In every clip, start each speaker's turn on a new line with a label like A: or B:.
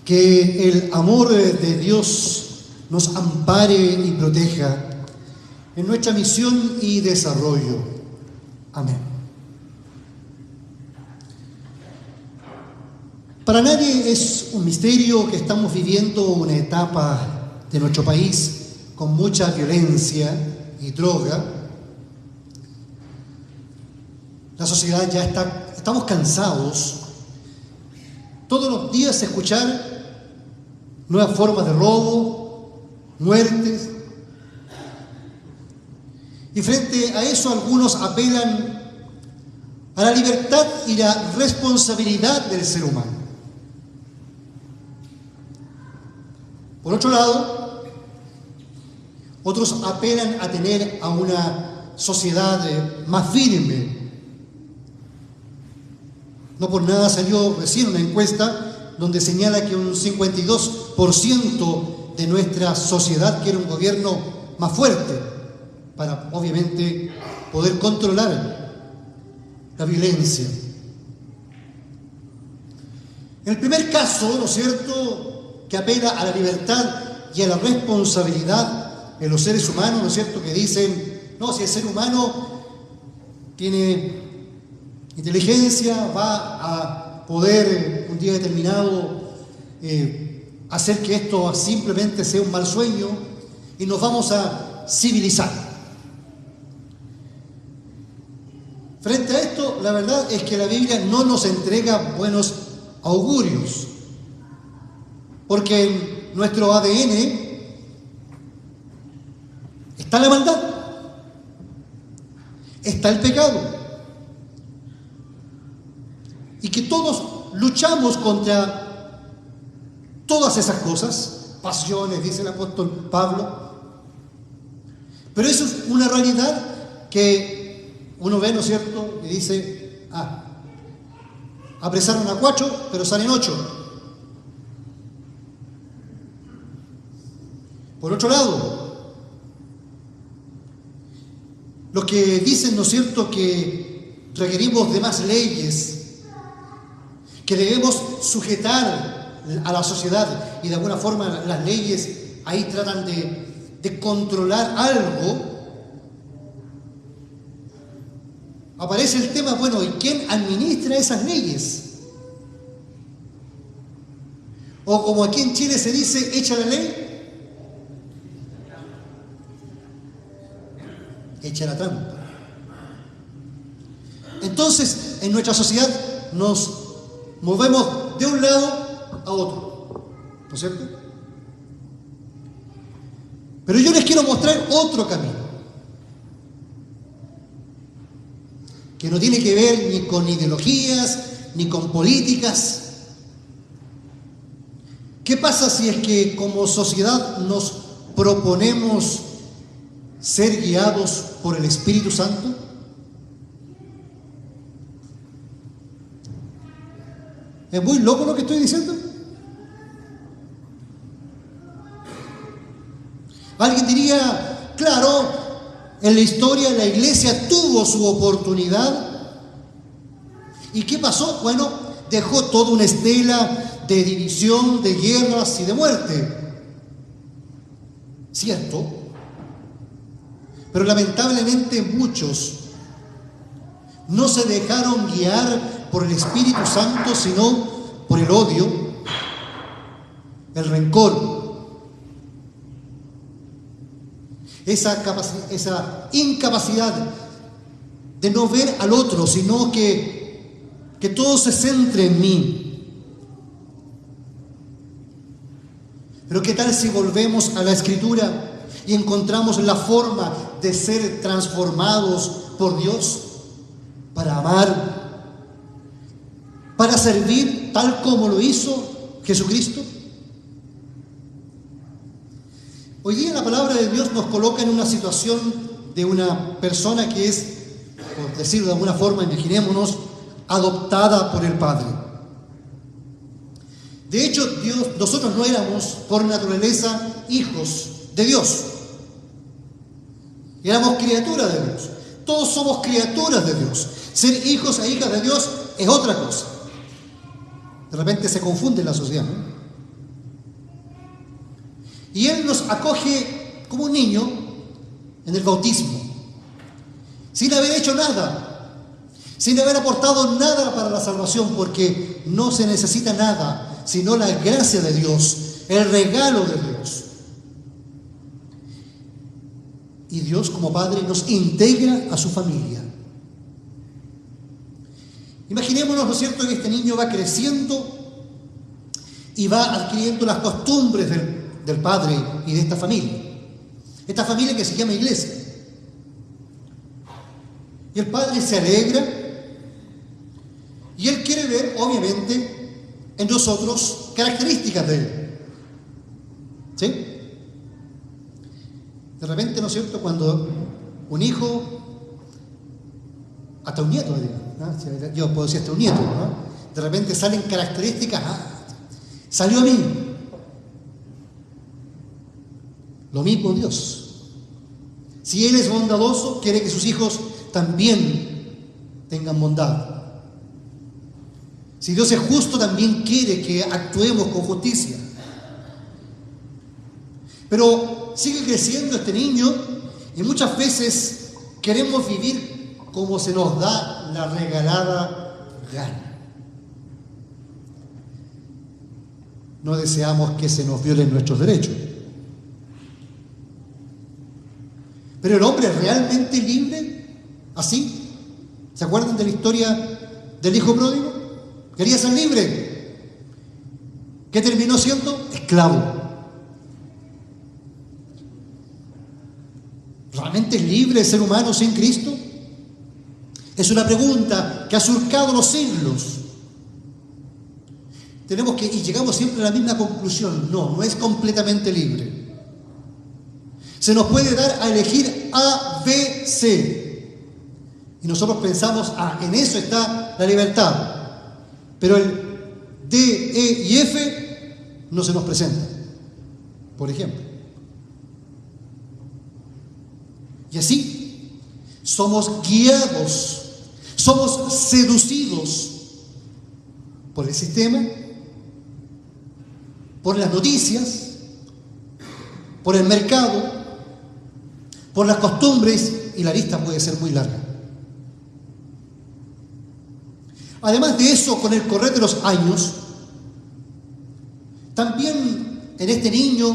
A: Que el amor de Dios nos ampare y proteja en nuestra misión y desarrollo. Amén. Para nadie es un misterio que estamos viviendo una etapa de nuestro país con mucha violencia y droga. La sociedad ya estamos cansados todos los días de escuchar nuevas formas de robo, muertes. Y frente a eso algunos apelan a la libertad y la responsabilidad del ser humano. Por otro lado, otros apelan a tener a una sociedad más firme. No por nada salió recién una encuesta donde señala que un 52% de nuestra sociedad quiere un gobierno más fuerte para, obviamente, poder controlar la violencia. En el primer caso, ¿no es cierto?, que apela a la libertad y a la responsabilidad en los seres humanos, ¿no es cierto?, que dicen, no, si el ser humano tiene inteligencia, va a poder un día determinado hacer que esto simplemente sea un mal sueño y nos vamos a civilizar. Frente a esto, la verdad es que la Biblia no nos entrega buenos augurios, porque en nuestro ADN está la maldad, está el pecado, y que todos luchamos contra todas esas cosas, pasiones, dice el apóstol Pablo. Pero eso es una realidad que uno ve, ¿no es cierto?, y dice, apresaron a 4, pero salen 8. Por otro lado, los que dicen, ¿no es cierto?, que requerimos de más leyes, que debemos sujetar a la sociedad y de alguna forma las leyes ahí tratan de controlar algo, aparece el tema, bueno, ¿y quién administra esas leyes? O como aquí en Chile se dice, echa la ley, echa la trampa. Entonces, en nuestra sociedad nos movemos de un lado a otro, ¿no es cierto? Pero yo les quiero mostrar otro camino, que no tiene que ver ni con ideologías, ni con políticas. ¿Qué pasa si es que como sociedad nos proponemos ser guiados por el Espíritu Santo? ¿Es muy loco lo que estoy diciendo? Alguien diría, claro, en la historia la iglesia tuvo su oportunidad. ¿Y qué pasó? Bueno, dejó toda una estela de división, de guerras y de muerte. ¿Cierto? Pero lamentablemente muchos no se dejaron guiar por el Espíritu Santo, sino por el odio, el rencor, esa incapacidad de no ver al otro, sino que todo se centre en mí. Pero ¿qué tal si volvemos a la Escritura y encontramos la forma de ser transformados por Dios para amar, para servir tal como lo hizo Jesucristo? Hoy día la palabra de Dios nos coloca en una situación de una persona que es, por decirlo de alguna forma, imaginémonos, adoptada por el Padre. De hecho, nosotros no éramos por naturaleza hijos de Dios. Éramos criaturas de Dios. Todos somos criaturas de Dios. Ser hijos e hijas de Dios es otra cosa. De repente se confunde en la sociedad, ¿no? Y Él nos acoge como un niño en el bautismo, sin haber hecho nada, sin haber aportado nada para la salvación, porque no se necesita nada, sino la gracia de Dios, el regalo de Dios. Y Dios como Padre nos integra a su familia. Imaginémonos, ¿no es cierto?, que este niño va creciendo y va adquiriendo las costumbres del padre y de esta familia. Esta familia que se llama iglesia. Y el padre se alegra y él quiere ver, obviamente, en nosotros características de él. ¿Sí? De repente, ¿no es cierto?, cuando un hijo, hasta un nieto, ¿no? Yo puedo decir hasta un nieto, ¿no? De repente salen características, salió a mí. Lo mismo Dios. Si Él es bondadoso, quiere que sus hijos también tengan bondad. Si Dios es justo, también quiere que actuemos con justicia. Pero sigue creciendo este niño y muchas veces queremos vivir como se nos da la regalada gana. No deseamos que se nos violen nuestros derechos. Pero el hombre es realmente libre, así. ¿Se acuerdan de la historia del hijo pródigo? Quería ser libre. ¿Qué terminó siendo? Esclavo. ¿Realmente es libre el ser humano sin Cristo? Es una pregunta que ha surcado los siglos. Y llegamos siempre a la misma conclusión. No es completamente libre. Se nos puede dar a elegir A, B, C. Y nosotros pensamos, en eso está la libertad. Pero el D, E y F no se nos presenta, por ejemplo. Y así somos guiados, somos seducidos por el sistema, por las noticias, por el mercado, por las costumbres, y la lista puede ser muy larga. Además de eso, con el correr de los años, también en este niño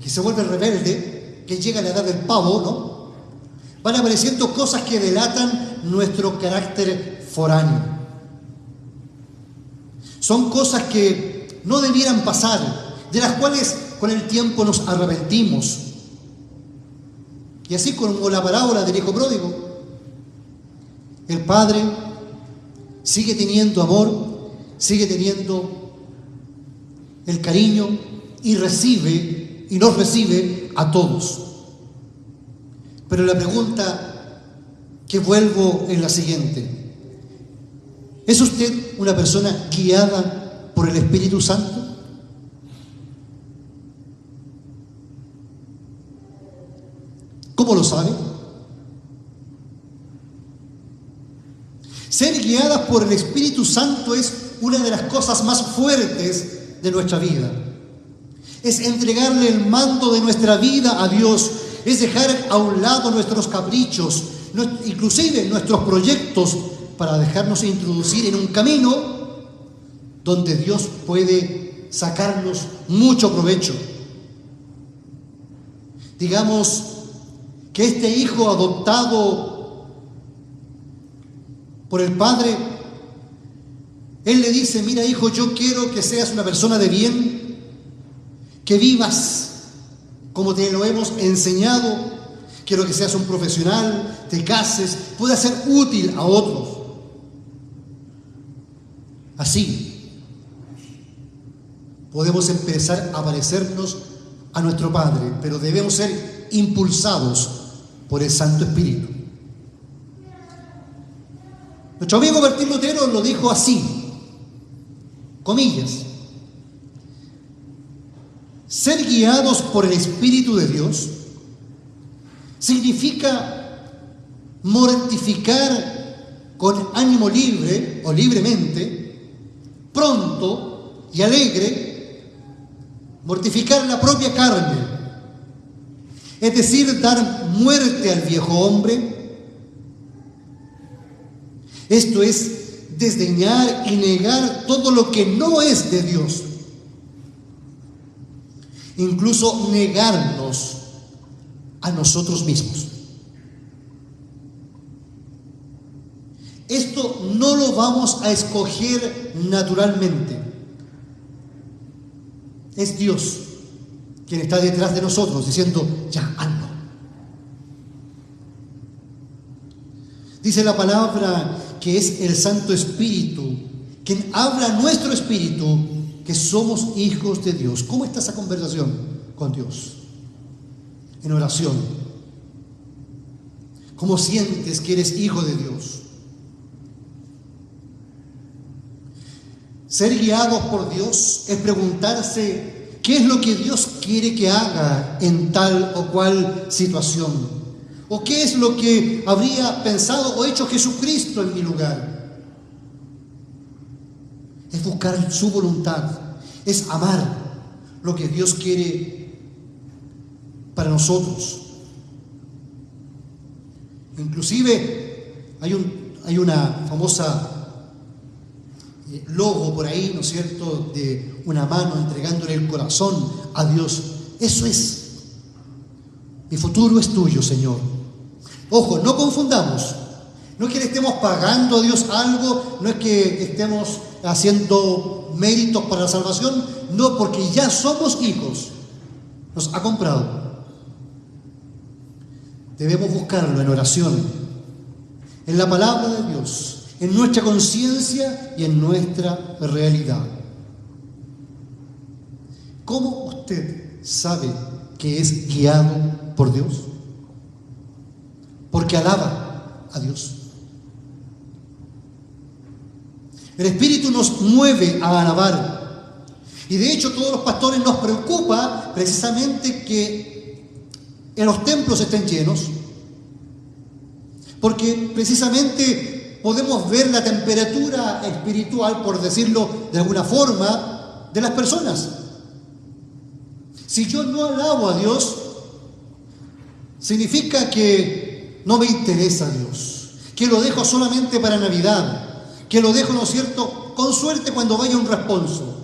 A: que se vuelve rebelde, que llega a la edad del pavo, ¿no?, van apareciendo cosas que delatan nuestro carácter foráneo. Son cosas que no debieran pasar, de las cuales con el tiempo nos arrepentimos. Y así como la parábola del hijo pródigo, el padre sigue teniendo amor, sigue teniendo el cariño y nos recibe a todos. Pero la pregunta que vuelvo es la siguiente: ¿es usted una persona guiada por el Espíritu Santo? ¿Cómo lo sabe? Ser guiadas por el Espíritu Santo es una de las cosas más fuertes de nuestra vida. Es entregarle el mando de nuestra vida a Dios. Es dejar a un lado nuestros caprichos, inclusive nuestros proyectos, para dejarnos introducir en un camino donde Dios puede sacarnos mucho provecho. Digamos que este hijo adoptado por el padre, él le dice: mira, hijo, yo quiero que seas una persona de bien, que vivas como te lo hemos enseñado, quiero que seas un profesional, te cases, puedas ser útil a otros. Así podemos empezar a parecernos a nuestro Padre, pero debemos ser impulsados por el Santo Espíritu. Nuestro amigo Martín Lutero lo dijo así, comillas: ser guiados por el Espíritu de Dios significa mortificar con ánimo libre o libremente, pronto y alegre, mortificar la propia carne, es decir, dar muerte al viejo hombre. Esto es desdeñar y negar todo lo que no es de Dios. Incluso negarnos a nosotros mismos. Esto no lo vamos a escoger naturalmente. Es Dios quien está detrás de nosotros diciendo, ya, hazlo. Dice la palabra que es el Santo Espíritu quien habla a nuestro espíritu que somos hijos de Dios. ¿Cómo está esa conversación con Dios? En oración. ¿Cómo sientes que eres hijo de Dios? Ser guiados por Dios es preguntarse qué es lo que Dios quiere que haga en tal o cual situación, o qué es lo que habría pensado o hecho Jesucristo en mi lugar. Es buscar su voluntad, es amar lo que Dios quiere para nosotros. Inclusive hay una famosa logo por ahí, ¿no es cierto?, de una mano entregándole el corazón a Dios. Eso es. Mi futuro es tuyo, Señor. Ojo, no confundamos. No es que le estemos pagando a Dios algo, no es que estemos haciendo méritos para la salvación, no, porque ya somos hijos. Nos ha comprado. Debemos buscarlo en oración, en la palabra de Dios, en nuestra conciencia y en nuestra realidad. ¿Cómo usted sabe que es guiado por Dios? Porque alaba a Dios. El Espíritu nos mueve a alabar. Y de hecho todos los pastores nos preocupa precisamente que en los templos estén llenos, porque precisamente podemos ver la temperatura espiritual, por decirlo de alguna forma, de las personas. Si yo no alabo a Dios, significa que no me interesa Dios, que lo dejo solamente para Navidad, que lo dejo, ¿no es cierto?, con suerte cuando vaya un responso.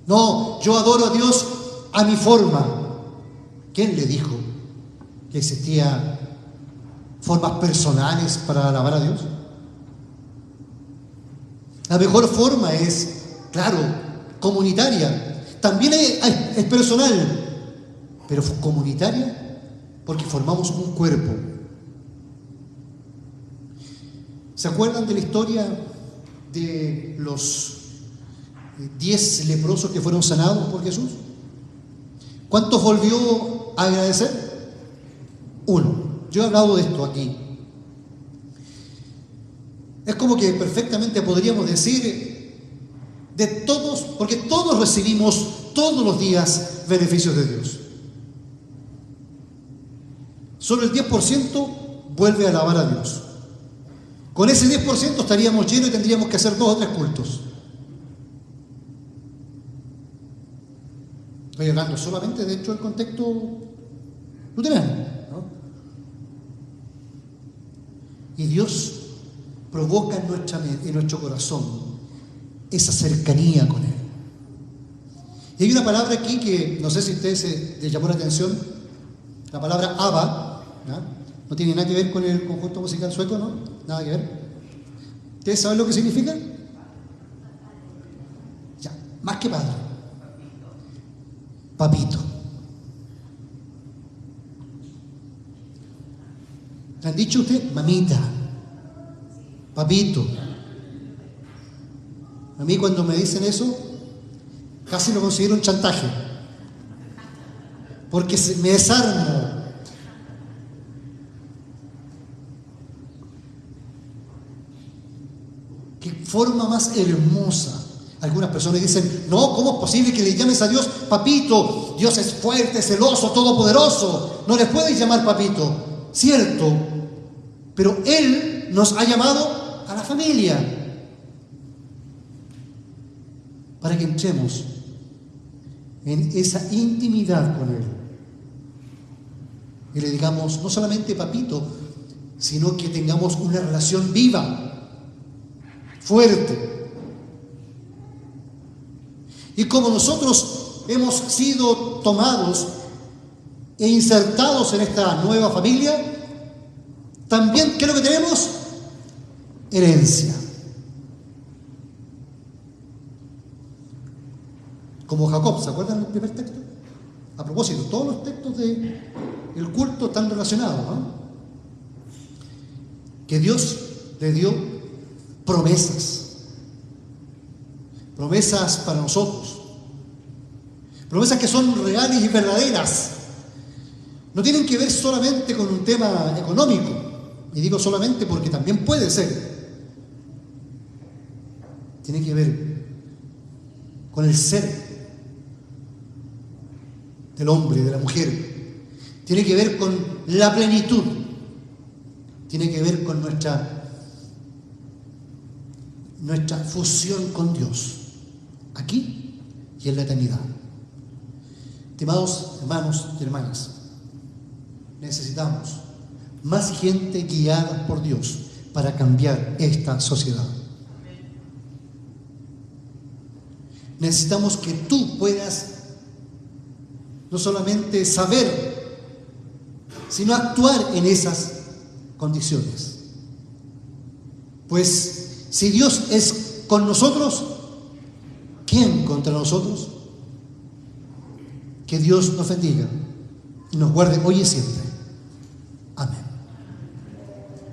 A: No, yo adoro a Dios a mi forma. ¿Quién le dijo que existían formas personales para alabar a Dios? La mejor forma es, claro, comunitaria. También es personal, pero comunitaria porque formamos un cuerpo. ¿Se acuerdan de la historia de los 10 leprosos que fueron sanados por Jesús? ¿Cuántos volvió a agradecer? Uno. Yo he hablado de esto aquí. Es como que perfectamente podríamos decir de todos, porque todos recibimos todos los días beneficios de Dios. Solo el 10% vuelve a alabar a Dios. Con ese 10% estaríamos llenos y tendríamos que hacer 2 o 3 cultos. Estoy hablando solamente dentro del contexto luterano, ¿no? Y Dios provoca en nuestro corazón esa cercanía con Él. Y hay una palabra aquí que no sé si a ustedes les llamó la atención, la palabra Abba, ¿no? No tiene nada que ver con el conjunto musical sueco, ¿no? Nada que ver. ¿Ustedes saben lo que significa? Ya, más que padre. Papito. ¿Le han dicho a usted? Mamita. Papito. A mí cuando me dicen eso, casi lo considero un chantaje. Porque me desarmo. Qué forma más hermosa. Algunas personas dicen, no, ¿cómo es posible que le llames a Dios papito? Dios es fuerte, celoso, todopoderoso. No le puedes llamar papito. Cierto, pero Él nos ha llamado a la familia para que entremos en esa intimidad con Él. Y le digamos, no solamente papito, sino que tengamos una relación viva, fuerte. Y como nosotros hemos sido tomados e insertados en esta nueva familia, también, ¿qué es lo que tenemos? Herencia. Como Jacob, ¿se acuerdan del primer texto? A propósito, todos los textos del culto están relacionados, ¿no? Que Dios le dio promesas. Promesas para nosotros. Promesas que son reales y verdaderas. No tienen que ver solamente con un tema económico. Y digo solamente porque también puede ser. Tiene que ver con el ser del hombre, de la mujer. Tiene que ver con la plenitud. Tiene que ver con nuestra fusión con Dios, aquí y en la eternidad. Estimados hermanos y hermanas, necesitamos más gente guiada por Dios para cambiar esta sociedad. Necesitamos que tú puedas no solamente saber, sino actuar en esas condiciones. Pues si Dios es con nosotros, ¿quién contra nosotros? Que Dios nos bendiga y nos guarde hoy y siempre.